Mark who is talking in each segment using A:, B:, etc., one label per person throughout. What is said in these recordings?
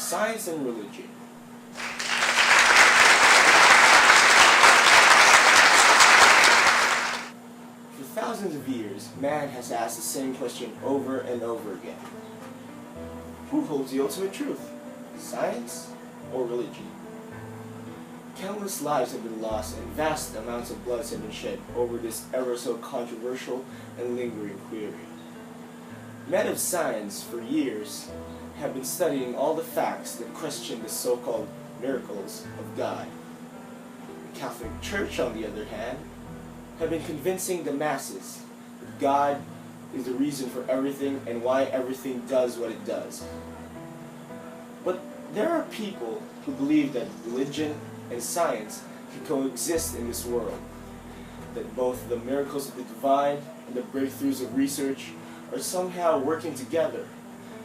A: Science and Religion. For thousands of years, man has asked the same question over and over again. Who holds the ultimate truth? Science or religion? Countless lives have been lost and vast amounts of blood have been shed over this ever so controversial and lingering query. Men of science for years have been studying all the facts that question the so-called miracles of God. The Catholic Church, on the other hand, have been convincing the masses that God is the reason for everything and why everything does what it does. But there are people who believe that religion and science can coexist in this world, that both the miracles of the divine and the breakthroughs of research are somehow working together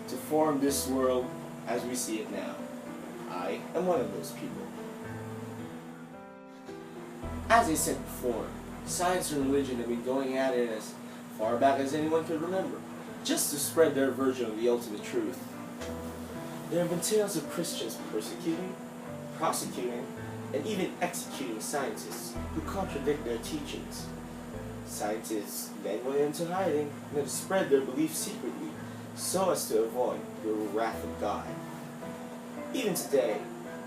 A: to form this world as we see it now. I am one of those people. As I said before, science and religion have been going at it as far back as anyone could remember, just to spread their version of the ultimate truth. There have been tales of Christians persecuting, prosecuting, and even executing scientists who contradict their teachings. Scientists then went into hiding and spread their beliefs secretly so as to avoid the wrath of God. Even today,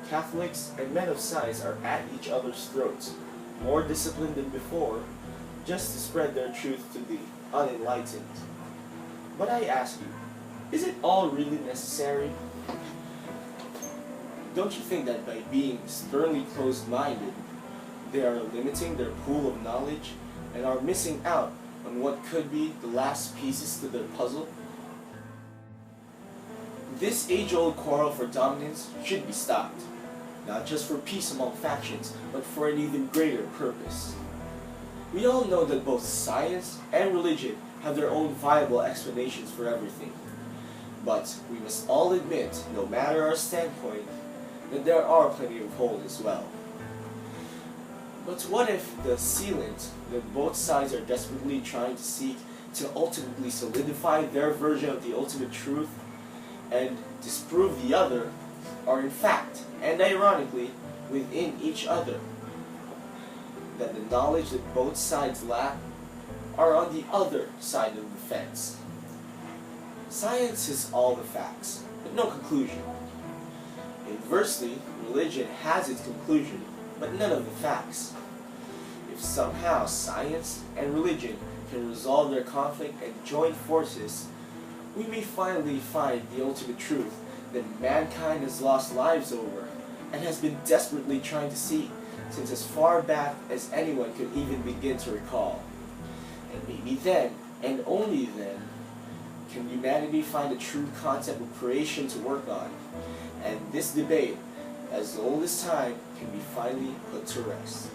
A: Catholics and men of science are at each other's throats, more disciplined than before, just to spread their truth to the unenlightened. But I ask you, is it all really necessary? Don't you think that by being sternly closed-minded, they are limiting their pool of knowledge and are missing out on what could be the last pieces to their puzzle? This age-old quarrel for dominance should be stopped, not just for peace among factions, but for an even greater purpose. We all know that both science and religion have their own viable explanations for everything. But we must all admit, no matter our standpoint, that there are plenty of holes as well. But what if the sealant that both sides are desperately trying to seek to ultimately solidify their version of the ultimate truth and disprove the other are in fact, and ironically, within each other? That the knowledge that both sides lack are on the other side of the fence. Science is all the facts, but no conclusion. Inversely, religion has its conclusion, but none of the facts. If somehow science and religion can resolve their conflict and join forces, we may finally find the ultimate truth that mankind has lost lives over and has been desperately trying to seek since as far back as anyone could even begin to recall. And maybe then, and only then, can humanity find a true concept of creation to work on, and this debate, as old as time, can be finally put to rest.